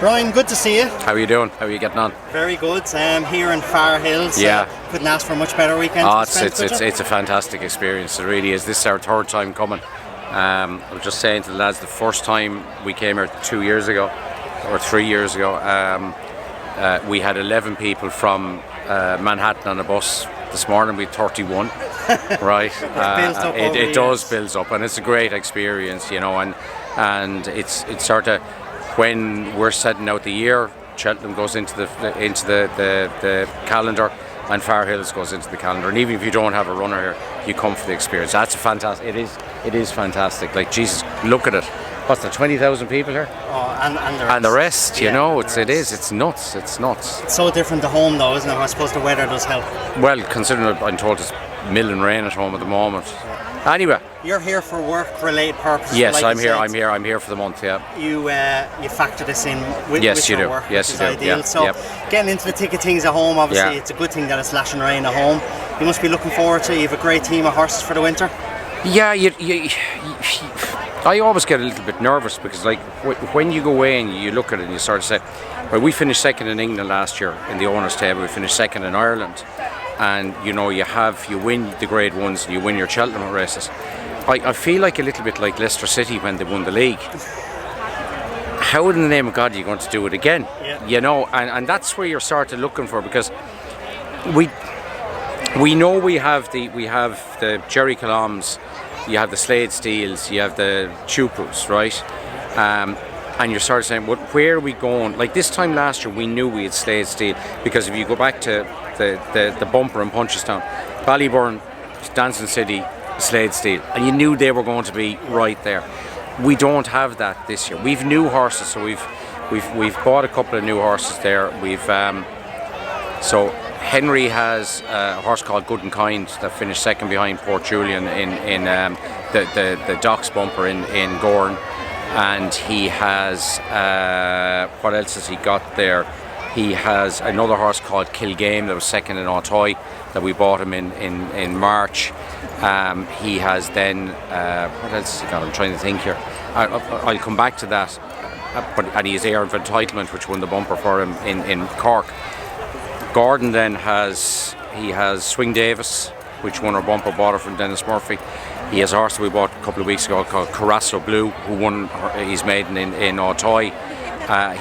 Brian, good to see you. How are you doing? How are you getting on? Very good. Here in Far Hills. Yeah. Couldn't ask for a much better weekend. It's a fantastic experience. It really is. This is our third time coming. I was just saying to the lads, the first time we came here 2 years ago, or 3 years ago, we had 11 people from Manhattan on a bus. This morning we had 31. Right. It does build up, and it's a great experience, and it's sort of, when we're setting out the year, Cheltenham goes into the calendar, and Far Hills goes into the calendar. And even if you don't have a runner here, you come for the experience. That's a fantastic. It is fantastic. Like, Jesus, look at it. What's there, 20,000 people here? Oh, and the rest. It's nuts. It's nuts. It's so different to home, though, isn't it? I suppose the weather does help. Well, considering I'm told it's milling rain at home at the moment. Anyway, you're here for work-related purposes. Yes, like I'm here for the month. Yeah. You factor this in with yes, you your do. work, Yes, which you is do. ideal. Yeah. So, yep. Getting into the thick of things at home, obviously, it's a good thing that it's lashing rain at home. You must be looking forward to. You have a great team of horses for the winter. Yeah, I always get a little bit nervous because, like, when you go away and you look at it and you sort of say, well, we finished second in England last year in the owners' table. We finished second in Ireland, and you win the Grade Ones and you win your Cheltenham races. I feel like a little bit like Leicester City when they won the league. How in the name of God are you going to do it again? Yeah. And that's where you're sort of looking for, because we know we have the Jerry Colom's, you have the Slade Steels, you have the Chupus, right? And you're sort of saying, well, where are we going? Like this time last year, we knew we had Slade Steel, because if you go back to the bumper in Punchestown, Ballyburn, Dancing City, Slade Steel, and you knew they were going to be right there. We don't have that this year. We've new horses, so we've bought a couple of new horses there. So Henry has a horse called Good and Kind that finished second behind Port Julian in the Docks bumper in Gorn, and he has what else has he got there? He has another horse called Kilgame that was second in Auteuil that we bought him in March. He has then what else has he got? I'm trying to think here. I'll come back to that. And he has Air of Entitlement, which won the bumper for him in Cork. Gordon then has Swing Davis, which won our bumper, bought it from Dennis Murphy. He has a horse that we bought a couple of weeks ago called Carasso Blue, who won his maiden in Auteuil.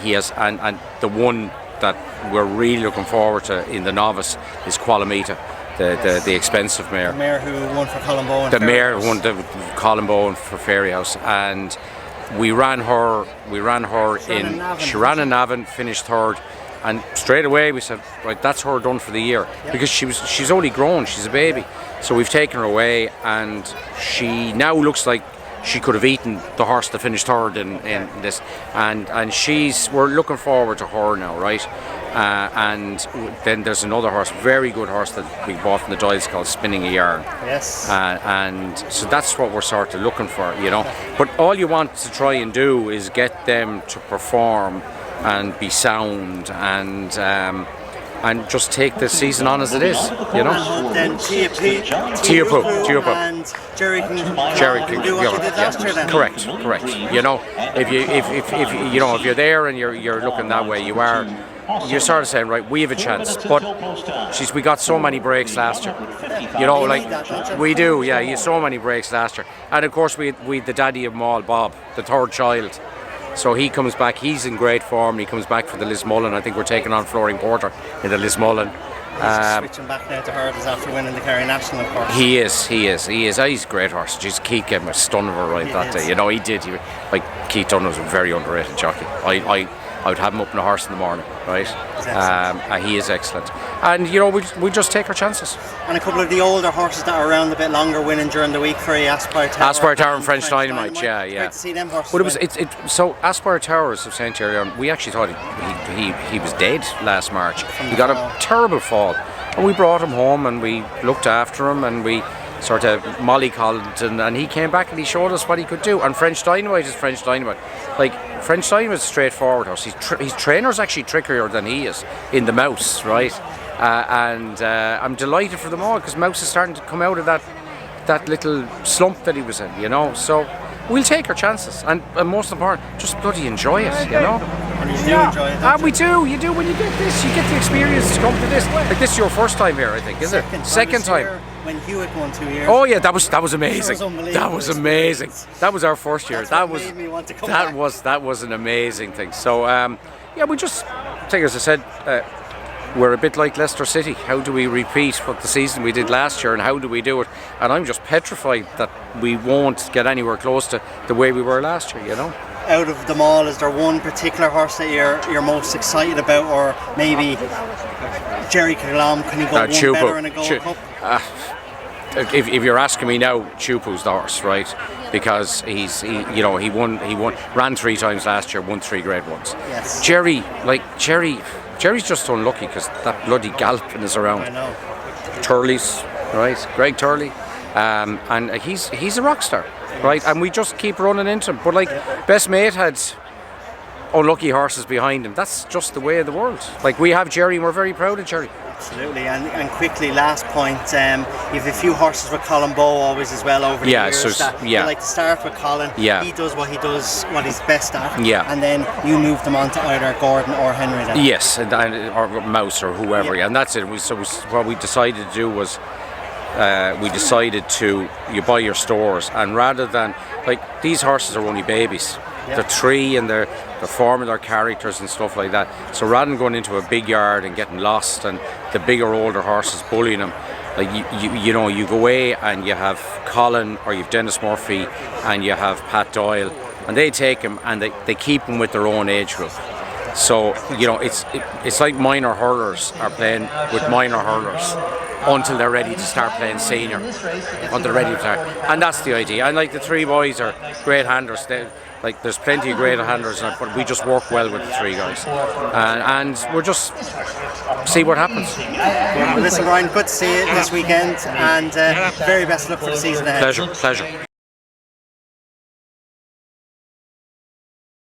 He has and the one that we're really looking forward to in the novice is Qualamita, the expensive mare. The mare who won for Colombo. The mare who won the Colombo for Fairy House, and we ran her she ran in Navan, finished third. And straight away we said, right, that's her done for the year, because she's only grown, she's a baby. So we've taken her away, and she now looks like she could have eaten the horse that finished third in this. And we're looking forward to her now, right? And then there's another horse, very good horse that we bought from the Doyles called Spinning a Yarn. Yes. And so that's what we're sort of looking for, But all you want to try and do is get them to perform and be sound and just take the season on as it is, And then Tiapu and Jerry can do what you did last year then. Correct. If you're there and you're looking that way, you're sort of saying, right, we have a chance. But we got so many breaks last year. We do, yeah. You had so many breaks last year, and of course we the daddy of them all, Bob, the third child. So he comes back, he's in great form, he comes back for the Lismullen. I think we're taking on Floring Porter in the Lismullen. He's switching back now to hurdles after winning the Kerry National, of course. He is. He's a great horse. Just Keith gave him a stun of a ride that day. He did. Keith Dunn was a very underrated jockey. I would have him up in a horse in the morning, right? He is excellent. And, we just take our chances. And a couple of the older horses that are around a bit longer winning during the week for you, Aspire Tower and French Dynamite, yeah. Great to see them horses. But so Aspire Tower, as I was saying to you earlier on, we actually thought he was dead last March. He got a terrible fall. And we brought him home and we looked after him and we sort of mollycoddled, and he came back and he showed us what he could do. And French Dynamite is French Dynamite. Like, French Dynamite is a straightforward horse. His trainer's actually trickier than he is in the Mouse, right? And I'm delighted for them all, because Mouse is starting to come out of that little slump that he was in, So we'll take our chances, and most important, just bloody enjoy it, And You do enjoy it. And we do. You do when you get this. You get the experience to come to this. Like this is your first time here, I think, is it? Second time. When Hewitt won 2 years. Oh yeah, that was amazing. That was amazing. That was our first year. That made me want to come back. That was an amazing thing. So yeah, we just think, as I said, we're a bit like Leicester City. How do we repeat what the season we did last year, and how do we do it? And I'm just petrified that we won't get anywhere close to the way we were last year. You know. Out of them all, is there one particular horse that you're most excited about, or maybe Jerry Calam? Can he go one better in a Gold Cup? If you're asking me now, Chupu's the horse, right? Because he ran 3 times last year, won 3 Grade 1s. Yes. Jerry's just unlucky because that bloody galloping is around. I know. Turley's, right? Greg Turley, and he's a rock star, right? And we just keep running into him. But like Best Mate had unlucky horses behind him. That's just the way of the world. Like we have Jerry, and we're very proud of Jerry. Absolutely, and quickly, last point, you've a few horses with Colin Bowe always as well over the years. You like to start with Colin. Yeah. He does what he's best at. Yeah. And then you move them on to either Gordon or Henry then. Yes, or Mouse or whoever. Yeah. And that's it. What we decided to do was you buy your stores, and rather than, like, these horses are only babies. Yeah. They're 3 and they're forming their characters and stuff like that. So rather than going into a big yard and getting lost and the bigger older horses bullying them, like you go away and you have Colin, or you've Dennis Murphy, and you have Pat Doyle, and they take him and they keep him with their own age group. So it's like minor hurlers are playing with minor hurlers until they're ready to start playing senior, until they're ready to start. And that's the idea. And like the 3 boys are great handlers. Like there's plenty of great handlers, but we just work well with the 3 guys, and we're just see what happens. Well, listen, Brian, good to see you this weekend, and very best of luck for the season ahead. Pleasure.